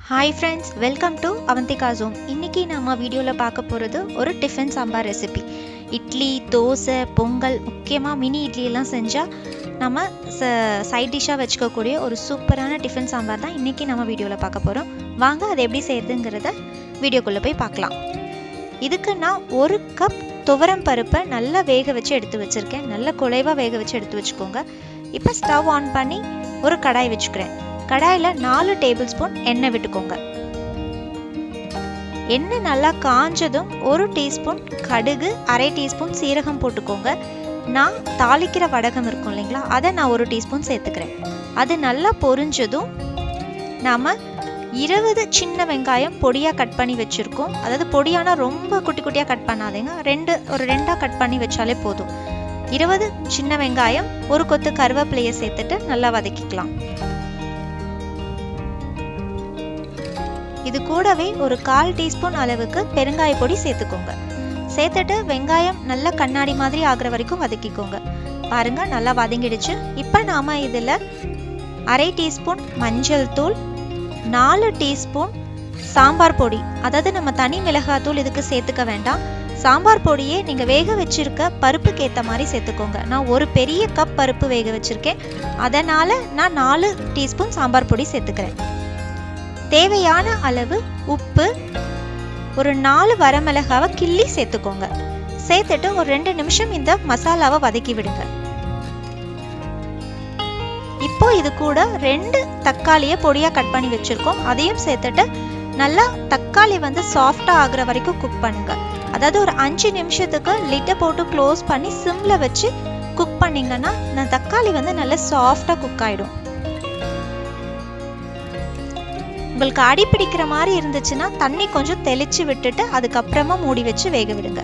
Hi friends, welcome to Avantika's Home. இன்னைக்கு நாம வீடியோல பார்க்க போறது ஒரு டிஃபன் சாம்பார் ரெசிபி. இட்லி, தோசை, பொங்கல், முக்கியமா மினி இட்லி எல்லாம் செஞ்சா நம்ம சைட் டிஷ்ஷா வெச்சுக்க கூடிய ஒரு சூப்பரான டிஃபன் சாம்பார் தான் இன்னைக்கு நாம வீடியோல பார்க்க போறோம். வாங்க அதை எப்படி செய்யறதுங்கறத வீடியோக்குள்ள போய் பார்க்கலாம். இதுக்கு நான் 1 கப் துவரம் பருப்பை நல்லா வேக வச்சு எடுத்து வச்சிருக்கேன். நல்லா குழைவா வேக வச்சு எடுத்து வச்சுக்கோங்க. இப்போ ஸ்டவ் ஆன் பண்ணி ஒரு கடாய் வச்சுக்கிறேன். கடாயில 4 டேபிள் ஸ்பூன் எண்ணெய் விட்டுக்கோங்க. எண்ணெய் நல்லா காஞ்சதும் 1 டீஸ்பூன் கடுகு, 1/2 டீஸ்பூன் சீரகம் போட்டுக்கோங்க. நான் தாளிக்கிற வடகம் இருக்கும் இல்லைங்களா, அதை நான் 1 டீஸ்பூன் சேர்த்துக்கிறேன். அது நல்லா பொரிஞ்சதும் நாம 20 சின்ன வெங்காயம் பொடியா கட் பண்ணி வச்சிருக்கோம். அதாவது பொடியானா ரொம்ப குட்டி குட்டியா கட் பண்ணாதீங்க, ஒரு ரெண்டா கட் பண்ணி வச்சாலே போதும். 20 சின்ன வெங்காயம், ஒரு கொத்து கருவேப்பிலையை சேர்த்துட்டு நல்லா வதக்கிக்கலாம். இது கூடவே ஒரு 1/4 டீஸ்பூன் அளவுக்கு பெருங்காய பொடி சேர்த்துக்கோங்க. சேர்த்துட்டு வெங்காயம் நல்லா கண்ணாடி மாதிரி ஆகுற வரைக்கும் வதக்கிக்கோங்க. பாருங்க நல்லா வதங்கிடுச்சு. இப்போ நாம இதுல 1/2 டீஸ்பூன் மஞ்சள் தூள், 4 டீஸ்பூன் சாம்பார் பொடி, அதாவது நம்ம தனி மிளகாய் தூள் இதுக்கு சேர்த்துக்க வேண்டாம். சாம்பார் பொடியே நீங்க வேக வச்சிருக்க பருப்புக்கு ஏற்ற மாதிரி சேர்த்துக்கோங்க. நான் ஒரு பெரிய கப் பருப்பு வேக வச்சிருக்கேன், அதனால நான் 4 டீஸ்பூன் சாம்பார் பொடி சேர்த்துக்கிறேன். தேவையான அளவு உப்பு, ஒரு 4 வரமிளகாவை கிள்ளி சேர்த்துக்கோங்க. சேர்த்துட்டு ஒரு 2 நிமிஷம் இந்த மசாலாவை வதக்கி விடுங்க. இப்போ இது கூட 2 தக்காளியை பொடியா கட் பண்ணி வச்சிருக்கோம், அதையும் சேர்த்துட்டு நல்லா தக்காளி சாஃப்டா ஆகுற வரைக்கும் குக் பண்ணுங்க. அதாவது ஒரு 5 நிமிஷத்துக்கு லிட்டை போட்டு க்ளோஸ் பண்ணி சிம்ல வச்சு குக் பண்ணீங்கன்னா தக்காளி நல்லா சாஃப்டா குக் ஆயிடும். உங்களுக்கு அடி பிடிக்கிற மாதிரி இருந்துச்சுன்னா தண்ணி கொஞ்சம் தெளிச்சு விட்டுட்டு அதுக்கப்புறமா மூடி வச்சு வேக விடுங்க.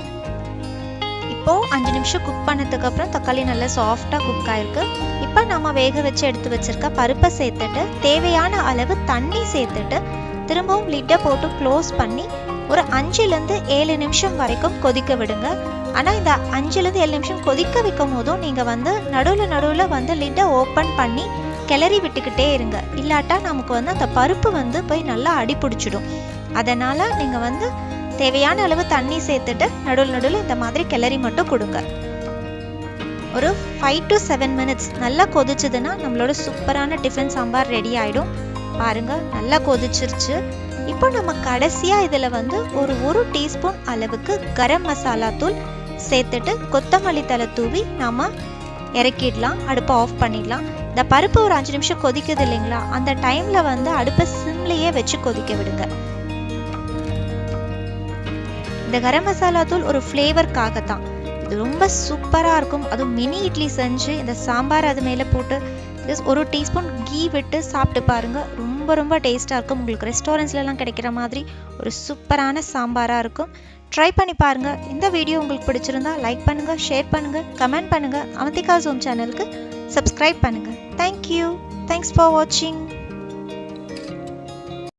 இப்போ 5 நிமிஷம் குக் பண்ணதுக்கு அப்புறம் தக்காளி நல்லா சாஃப்டா குக் ஆயிருக்கு. இப்போ நம்ம வேக வச்சு எடுத்து வச்சிருக்க பருப்பை சேர்த்துட்டு தேவையான அளவு தண்ணி சேர்த்துட்டு திரும்பவும் லிட்டை போட்டு க்ளோஸ் பண்ணி ஒரு 5-7 நிமிஷம் வரைக்கும் கொதிக்க விடுங்க. ஆனா இந்த 5-7 நிமிஷம் கொதிக்க வைக்கும் போதும் நீங்க நடுவுல லிட்டை ஓப்பன் பண்ணி கிளறி விட்டுக்கிட்டே இருங்க. இல்லாட்டா நமக்கு அந்த பருப்பு போய் நல்லா அடி பிடிச்சிடும். அதனால நீங்க தேவையான அளவு தண்ணி சேர்த்துட்டு நடுவில் இந்த மாதிரி கிளறி மட்டும் கொடுங்க. ஒரு 5 to 7 minutes நல்லா கொதிச்சதுன்னா நம்மளோட சூப்பரான டிஃபன் சாம்பார் ரெடி ஆயிடும். பாருங்க நல்லா கொதிச்சிருச்சு. இப்போ நம்ம கடைசியா இதுல ஒரு டீஸ்பூன் அளவுக்கு கரம் மசாலா தூள் சேர்த்துட்டு கொத்தமல்லி தழை தூவி நாம இறக்கிடலாம். அடுப்பை ஆஃப் பண்ணிடலாம். இந்த பருப்பு ஒரு 5 நிமிஷம் கொதிக்குது இல்லைங்களா, அந்த டைம்ல அடுப்பை சிம்லயே வச்சு கொதிக்க விடுங்க. இந்த கரம் மசாலா தூள் ஒரு ஃப்ளேவர்க்காக தான். இது ரொம்ப சூப்பரா இருக்கும். அதுவும் மினி இட்லி செஞ்சு இந்த சாம்பார் அது மேல போட்டு ஒரு டீஸ்பூன் கீ விட்டு சாப்பிட்டு பாருங்க. ரொம்ப ரொம்ப டேஸ்டா இருக்கும். உங்களுக்கு ரெஸ்டாரண்ட்ஸ்ல எல்லாம் கிடைக்கிற மாதிரி ஒரு சூப்பரான சாம்பாரா இருக்கும். ட்ரை பண்ணி பாருங்க. இந்த வீடியோ உங்களுக்கு பிடிச்சிருந்தா லைக் பண்ணுங்க, ஷேர் பண்ணுங்க, கமெண்ட் பண்ணுங்க. அவந்திகாஸ் ஹோம் சேனலுக்கு சப்ஸ்கிரைப் பண்ணுங்க. தேங்க்யூ. தேங்க்ஸ் ஃபார் வாட்சிங்.